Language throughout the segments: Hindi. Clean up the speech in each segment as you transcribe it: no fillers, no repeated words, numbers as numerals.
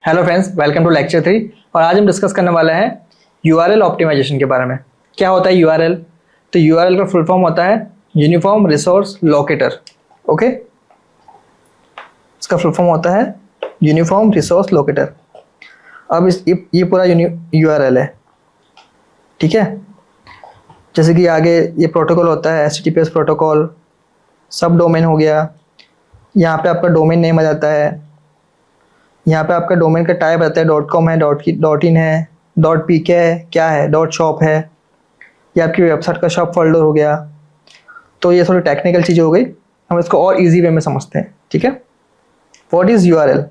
Hello friends, welcome to lecture 3। और आज हम डिस्कस करने वाले हैं यूआरएल ऑप्टिमाइजेशन के बारे में। क्या होता है यूआरएल? तो यूआरएल का फुल फॉर्म होता है यूनिफॉर्म रिसोर्स लोकेटर। ओके, इसका फुल फॉर्म होता है यूनिफॉर्म रिसोर्स लोकेटर। अब ये पूरा यूआरएल है, ठीक है। जैसे कि आगे ये प्रोटोकॉल होता है HTTPS प्रोटोकॉल, सब डोमेन हो गया। यहाँ पे आपका डोमेन नेम आ जाता है, यहाँ पे आपका डोमेन का टाइप रहता है .com है, .in है, .pk है, क्या है, .shop है, ये आपकी वेबसाइट का शॉप फोल्डर हो गया। तो ये थोड़ी टेक्निकल चीज़ हो गई, हम इसको और इजी वे में समझते हैं, ठीक है। What is URL?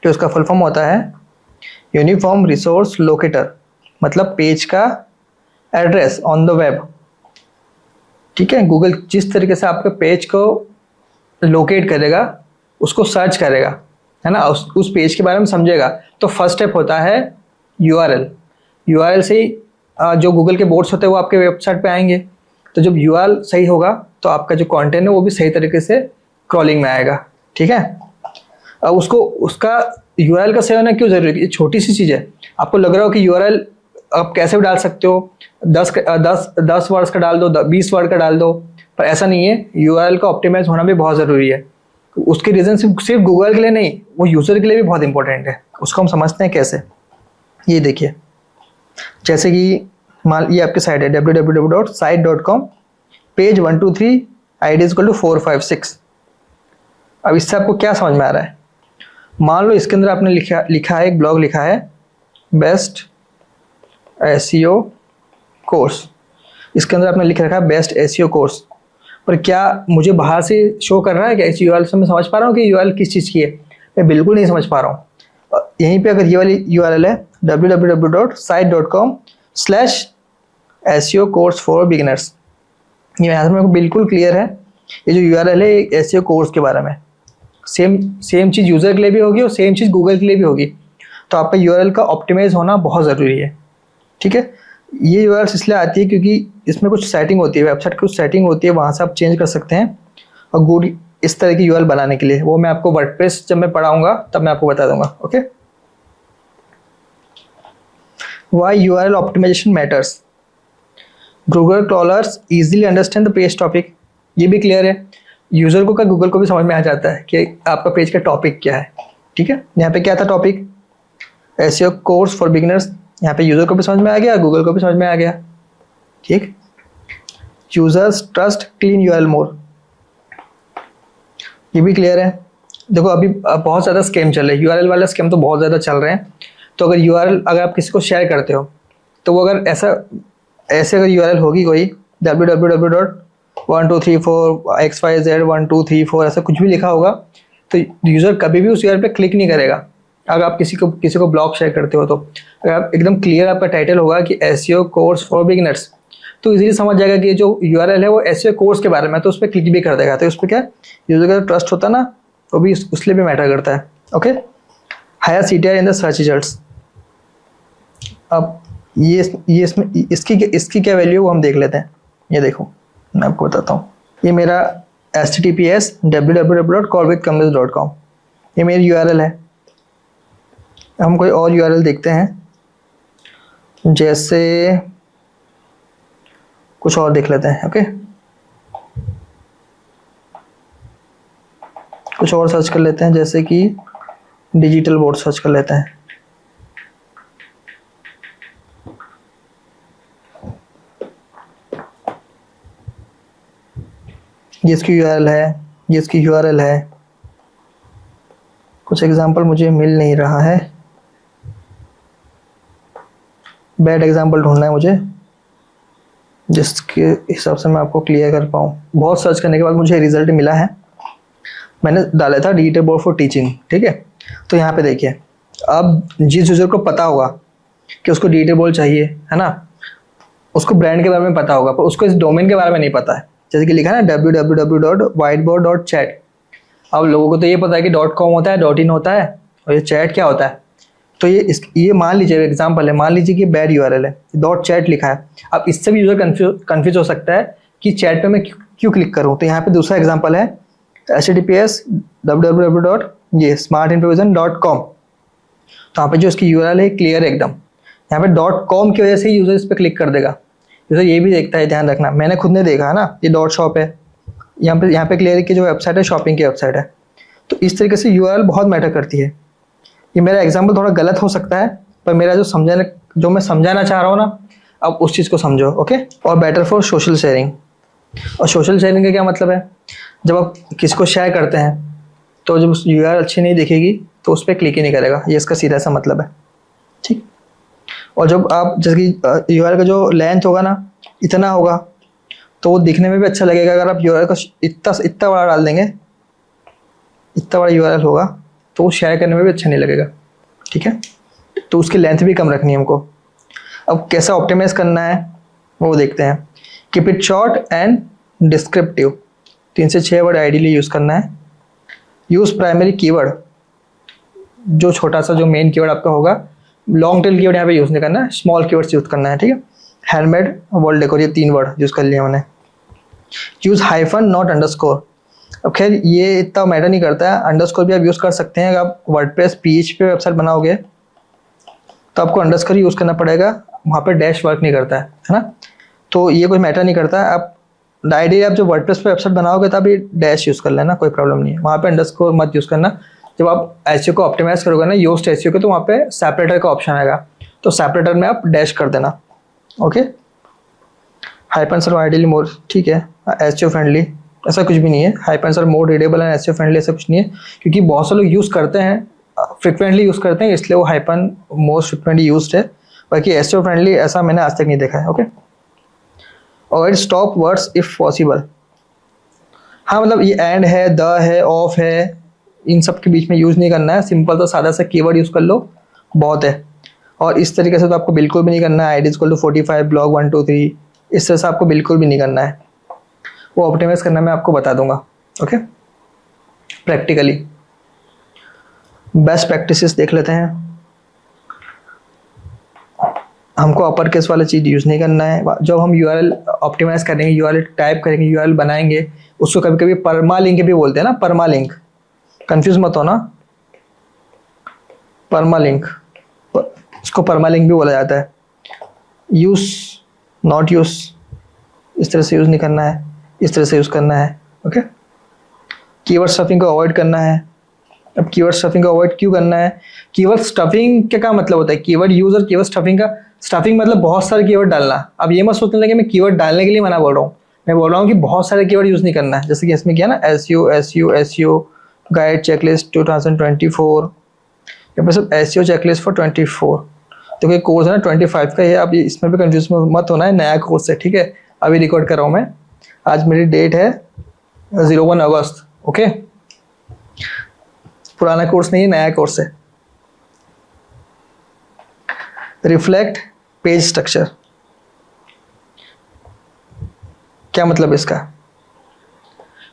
तो इसका फुल फॉर्म होता है यूनिफॉर्म रिसोर्स लोकेटर, मतलब पेज का एड्रेस ऑन द वेब, ठीक है। गूगल जिस तरीके से आपके पेज को लोकेट करेगा, उसको सर्च करेगा, है ना, उस पेज के बारे में समझेगा। तो फर्स्ट स्टेप होता है यूआरएल। यूआरएल से ही जो गूगल के बोर्ड्स होते हैं वो आपके वेबसाइट पे आएंगे। तो जब यूआरएल सही होगा तो आपका जो कंटेंट है वो भी सही तरीके से क्रॉलिंग में आएगा, ठीक है। अब उसका यूआरएल का सही होना क्यों जरूरी है? ये छोटी सी चीज़ है। आपको लग रहा हो कि यूआरएल आप कैसे भी डाल सकते हो, 10 वर्ड्स का डाल दो, 20 वर्ड का डाल दो, पर ऐसा नहीं है। यूआरएल का ऑप्टिमाइज होना भी बहुत ज़रूरी है। उसके रीज़न सिर्फ गूगल के लिए नहीं, वो यूज़र के लिए भी बहुत इंपॉर्टेंट है। उसको हम समझते हैं कैसे, ये देखिए। जैसे कि मान ये आपकी साइट है www.site.com, पेज 1 2 3 ID = 4 5 6। अब इससे आपको क्या समझ में आ रहा है? मान लो इसके अंदर आपने लिखा है, एक ब्लॉग लिखा है बेस्ट SEO कोर्स। इसके अंदर आपने लिख रखा है बेस्ट SEO कोर्स, पर क्या मुझे बाहर से शो कर रहा है क्या? इस यूआरएल से मैं समझ पा रहा हूँ कि यूआरएल किस चीज़ की है? मैं बिल्कुल नहीं समझ पा रहा हूँ। यहीं पे अगर ये वाली यूआरएल है www.site.com/SEO कोर्स फॉर बिगिनर्स, ये यहाँ से मेरे को बिल्कुल क्लियर है। ये जो यूआरएल है ये SEO कोर्स के बारे में। सेम चीज़ यूज़र के लिए भी होगी और सेम चीज़ गूगल के लिए भी होगी। तो आपका यूआरएल का ऑप्टिमाइज होना बहुत ज़रूरी है, ठीक है। ये यूआरएल इसलिए आती है क्योंकि इसमें कुछ सेटिंग होती है, वेबसाइट की कुछ सेटिंग होती है, वहाँ से आप चेंज कर सकते हैं और गुड इस तरह की यूआरएल बनाने के लिए। वो मैं आपको वर्डप्रेस जब मैं पढ़ाऊंगा तब मैं आपको बता दूंगा, okay. Why URL optimization matters? Google crawlers easily understand the page topic, ये भी क्लियर है। यूजर को का गूगल को भी समझ में आ जाता है कि आपका पेज का टॉपिक क्या है, ठीक है। यहाँ पे क्या था topic? SEO course for beginners. यहाँ पे यूजर को भी समझ में आ गया, गूगल को भी समझ में आ गया, ठीक। यूजर्स ट्रस्ट क्लीन यूआरएल मोर, ये भी क्लियर है। देखो अभी बहुत ज़्यादा स्कैम चल रहे हैं, यूआरएल वाले स्कैम तो बहुत ज़्यादा चल रहे हैं। तो अगर यूआरएल अगर आप किसी को शेयर करते हो तो वो अगर ऐसे अगर यूआरएल होगी कोई www.1234xyz1234 ऐसा कुछ भी लिखा होगा, तो यूज़र कभी भी उस यूआरएल पे क्लिक नहीं करेगा। अगर आप किसी को ब्लॉग शेयर करते हो तो अगर आप एकदम क्लियर आपका टाइटल होगा कि SEO कोर्स फॉर बिगिनर्स, तो इजीली समझ जाएगा कि जो यूआरएल है वो SEO कोर्स के बारे में, तो उस पर क्लिक भी कर देगा। तो उस पर क्या यूजर का ट्रस्ट होता है ना, वो भी उसलिए भी मैटर करता है, okay. Higher CTR in the search results. अब ये इसमें इसकी क्या वैल्यू है वो हम देख लेते हैं। ये देखो मैं आपको बताता हूँ। ये मेरा HTTPS www.callwithcompass.com, ये मेरी यूआरएल है। हम कोई और यूआरएल देखते हैं, जैसे कुछ और देख लेते हैं, ओके। कुछ और सर्च कर लेते हैं, जैसे कि डिजिटल बोर्ड सर्च कर लेते हैं। ये इसकी यूआरएल है, ये इसकी यूआरएल है। कुछ एग्जांपल मुझे मिल नहीं रहा है, बैड एग्जांपल ढूंढना है मुझे जिसके हिसाब से मैं आपको क्लियर कर पाऊँ। बहुत सर्च करने के बाद मुझे रिजल्ट मिला है, मैंने डाला था डिजिटल बोर्ड फॉर टीचिंग, ठीक है। तो यहाँ पे देखिए, अब जिस यूजर को पता होगा कि उसको डिजिटल बोर्ड चाहिए, है ना, उसको ब्रांड के बारे में पता होगा, पर उसको इस डोमेन के बारे में नहीं पता है। जैसे कि लिखा है ना www.whiteboard.chat। अब लोगों को तो ये पता है कि .com होता है, .in होता है, और ये चैट क्या होता है। तो ये मान लीजिए एग्जांपल है, मान लीजिए कि बैड यूआरएल है, .chat लिखा है। अब इससे भी यूजर कंफ्यूज हो सकता है कि चैट पे मैं क्यों क्लिक करूं। तो यहाँ पे दूसरा एग्जांपल है HTTPS www.smartimprovision.com। तो यहाँ पे जो इसकी यूआरएल है क्लियर है एकदम। यहाँ पे .com की वजह से यूज़र इस पर क्लिक कर देगा। यूज़र ये भी देखता है, ध्यान रखना, मैंने खुद ने देखा है ना, ये .shop है, यहाँ पे क्लियर है कि जो वेबसाइट है शॉपिंग की वेबसाइट है। तो इस तरीके से यूआरएल बहुत मैटर करती है। ये मेरा एग्जाम्पल थोड़ा गलत हो सकता है, पर मेरा जो मैं समझाना चाह रहा हूँ ना, अब उस चीज़ को समझो। ओके। और बेटर फॉर सोशल शेयरिंग। और सोशल शेयरिंग का क्या मतलब है, जब आप किसी को शेयर करते हैं तो जब यूआरएल अच्छी नहीं दिखेगी तो उस पर क्लिक ही नहीं करेगा, ये इसका सीधा सा मतलब है। ठीक। और जब आप जैसे कि यूआरएल का जो लेंथ होगा ना इतना होगा तो वो दिखने में भी अच्छा लगेगा। अगर आप यूआरएल का इतना बड़ा डाल देंगे, इतना बड़ा यूआरएल होगा तो वो शेयर करने में भी अच्छा नहीं लगेगा। ठीक है, तो उसकी लेंथ भी कम रखनी है हमको। अब कैसा ऑप्टिमाइज करना है वो देखते हैं। Keep it short and descriptive, 3 से 6 वर्ड आइडियली यूज़ करना है। यूज़ प्राइमरी कीवर्ड, जो छोटा सा जो मेन कीवर्ड आपका होगा, लॉन्ग टेल कीवर्ड यहाँ पे यूज़ नहीं करना है, स्मॉल कीवर्ड्स यूज़ करना है। ठीक है। हैंडमेड, वॉल डेकोर, ये 3 वर्ड यूज़ कर लिए मैंने। Use hyphen not underscore. अब खैर ये इतना मैटर नहीं करता है, अंडरस्कोर भी आप यूज़ कर सकते हैं। अगर आप वर्डप्रेस PHP पे वेबसाइट बनाओगे तो आपको अंडरस्कोर यूज़ करना पड़ेगा, वहाँ पे डैश वर्क नहीं करता है ना। तो ये कोई मैटर नहीं करता है। आप आइडियली आप जो वर्डप्रेस पे वेबसाइट बनाओगे तब ये डैश यूज़ कर लेना, कोई प्रॉब्लम नहीं है। वहाँ पे अंडरस्कोर मत यूज़ करना। जब आप एसईओ को ऑप्टिमाइज करोगे ना, योस्ट एसईओ के, तो वहाँ पे सेपरेटर का ऑप्शन आएगा, तो सेपरेटर में आप डैश कर देना। ओके। हाइपन सर आइडियली मोर, ठीक है। एसईओ फ्रेंडली ऐसा कुछ भी नहीं है। Hyphen sir more readable and SEO friendly ऐसा कुछ नहीं है, क्योंकि बहुत से लोग यूज़ करते हैं, फ्रिक्वेंटली यूज़ करते हैं, इसलिए वो हाइपन मोस्ट फ्रिक्वेंटली यूज्ड है। बाकी एसईओ फ्रेंडली ऐसा मैंने आज तक नहीं देखा है। ओके। और स्टॉप वर्ड्स इफ पॉसिबल। हाँ, मतलब ये एंड है, द है, ऑफ है, इन सब के बीच में यूज़ नहीं करना है। सिंपल तो सादा सा कीवर्ड यूज़ कर लो, बहुत है। और इस तरीके से तो आपको बिल्कुल भी नहीं करना है। id = 45 ब्लॉग 1 2 3, इस तरह से आपको बिल्कुल भी नहीं करना है। वो ऑप्टिमाइज करना मैं आपको बता दूंगा। ओके। प्रैक्टिकली बेस्ट प्रैक्टिसेस देख लेते हैं। हमको अपर केस वाला चीज़ यूज़ नहीं करना है। जब हम यूआरएल ऑप्टिमाइज करेंगे, यूआरएल टाइप करेंगे, यूआरएल बनाएंगे, उसको कभी कभी परमालिंक भी बोलते हैं ना, परमालिंक, कंफ्यूज मत हो ना। परमालिंक, उसको परमालिंक भी बोला जाता है। यूज़, नॉट यूज़, इस तरह से यूज़ नहीं करना है, इस तरह से यूज़ करना है। ओके। कीवर्ड स्टफिंग को अवॉइड करना है। अब कीवर्ड स्टफिंग को अवॉइड क्यों करना है? कीवर्ड स्टफिंग के क्या मतलब होता है? कीवर्ड यूज और कीवर्ड स्टफिंग का, स्टफिंग मतलब बहुत सारे कीवर्ड डालना। अब ये मत सोचने लगे मैं कीवर्ड डालने के लिए मना बोल रहा हूँ, मैं बोल रहा हूँ कि बहुत सारे कीवर्ड यूज़ नहीं करना है। जैसे कि इसमें किया ना, SEO गाइड चेकलिस्ट 2024, ये सब SEO चेकलिस्ट फॉर 24। तो कोई कोर्स है ना 25 का, ये अब इसमें भी कंफ्यूज मत होना है, नया कोर्स है। ठीक है, अभी रिकॉर्ड कर रहा हूँ मैं, आज मेरी डेट है 01 अगस्त। ओके, पुराना कोर्स नहीं है, नया कोर्स है। रिफ्लेक्ट पेज स्ट्रक्चर, क्या मतलब इसका?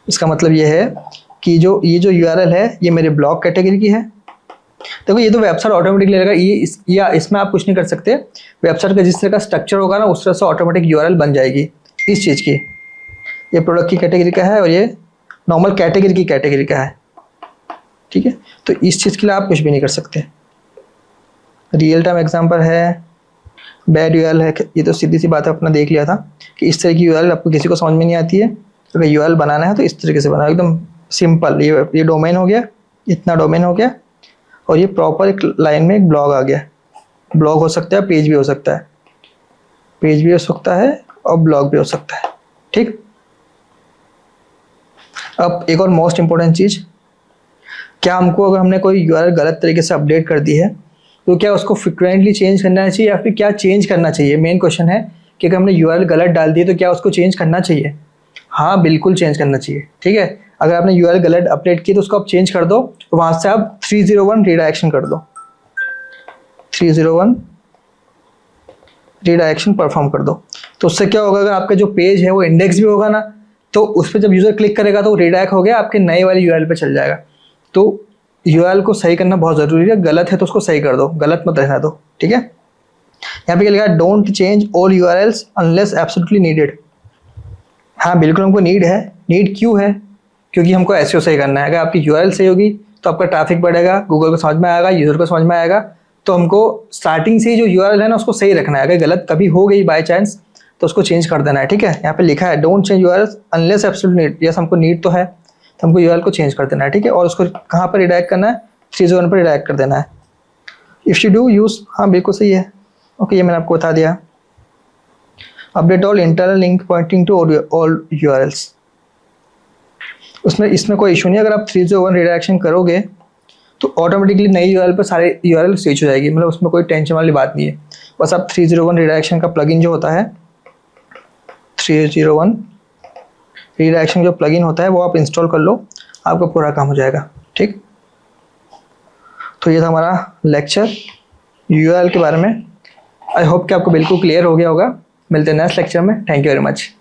इसका मतलब ये है कि ये जो यूआरएल है ये मेरे ब्लॉग कैटेगरी की है। देखो ये तो वेबसाइट ऑटोमेटिकली लेगा, इसमें आप कुछ नहीं कर सकते। वेबसाइट का जिस तरह का स्ट्रक्चर होगा ना, उस तरह से ऑटोमेटिक यूआरएल बन जाएगी इस चीज़ की। ये प्रोडक्ट की कैटेगरी का है और ये नॉर्मल कैटेगरी की कैटेगरी का है। ठीक है, तो इस चीज़ के लिए आप कुछ भी नहीं कर सकते। रियल टाइम एग्जांपल है, बैड यूआरएल है, ये तो सीधी सी बात है, अपना देख लिया था कि इस तरह की यूआरएल आपको किसी को समझ में नहीं आती है। तो अगर यूआरएल बनाना है तो इस तरीके से बनाओ, एकदम सिंपल। ये डोमेन हो गया, इतना डोमेन हो गया, और ये प्रॉपर एक लाइन में एक ब्लॉग आ गया। ब्लॉग हो सकता है, पेज भी हो सकता है, पेज भी हो सकता है और ब्लॉग भी हो सकता है। ठीक, अब एक और मोस्ट इंपॉर्टेंट चीज़, क्या हमको अगर हमने कोई यूआरएल गलत तरीके से अपडेट कर दी है तो क्या उसको फ्रिक्वेंटली चेंज करना चाहिए या फिर क्या चेंज करना चाहिए? मेन क्वेश्चन है कि अगर हमने यूआरएल गलत डाल दी तो क्या उसको चेंज करना चाहिए? हाँ, बिल्कुल चेंज करना चाहिए। ठीक है, अगर आपने यूआरएल गलत अपडेट की तो उसको आप चेंज कर दो, तो वहाँ से आप 301 रीडायरेक्शन कर दो, 301 रीडायरेक्शन परफॉर्म कर दो। तो उससे क्या होगा, अगर आपका जो पेज है वो इंडेक्स भी होगा ना, तो उस पर जब यूज़र क्लिक करेगा तो रीडायरेक्ट हो गया, आपके नए वाले यूआरएल पे चल जाएगा। तो यूआरएल को सही करना बहुत ज़रूरी है। गलत है तो उसको सही कर दो, गलत मत रहना दो। ठीक है, यहाँ पे क्या लिखा है? Don't change all URLs unless absolutely needed. हाँ, बिल्कुल हमको नीड है। नीड क्यों है? क्योंकि हमको एसईओ सही करना है। अगर आपकी यूआरएल सही होगी तो आपका ट्रैफिक बढ़ेगा, गूगल को समझ में आएगा, यूज़र को समझ में आएगा। तो हमको स्टार्टिंग से ही जो यूआरएल है ना उसको सही रखना है। अगर गलत कभी हो गई बाय चांस तो उसको चेंज कर देना है, ठीक है। यहाँ पे लिखा है don't change URL unless absolute need. Yes, हमको नीड तो है, तो हमको यूआरएल को चेंज कर देना है, ठीक है। और उसको कहाँ पर रिडायरेक्ट करना है, 301 पर रिडायरेक्ट कर देना है। इफ यू डू यूज, हाँ बिल्कुल सही है। ओके, ये मैंने आपको बता दिया। Update all internal link pointing to all URLs. इसमें कोई इशू नहीं। अगर आप 301 रिडायरेक्शन करोगे तो ऑटोमेटिकली नई यूआरएल पर सारे यूआरएल स्विच हो जाएगी, मतलब उसमें कोई टेंशन वाली बात नहीं है। बस आप 301 रिडायरेक्शन का प्लगइन जो होता है, 301 रिडायरेक्शन जो प्लगइन होता है वो आप इंस्टॉल कर लो, आपका पूरा काम हो जाएगा, ठीक। तो ये था हमारा लेक्चर यूआरएल के बारे में। आई होप कि आपको बिल्कुल क्लियर हो गया होगा। मिलते हैं नेक्स्ट लेक्चर में। Thank you very much.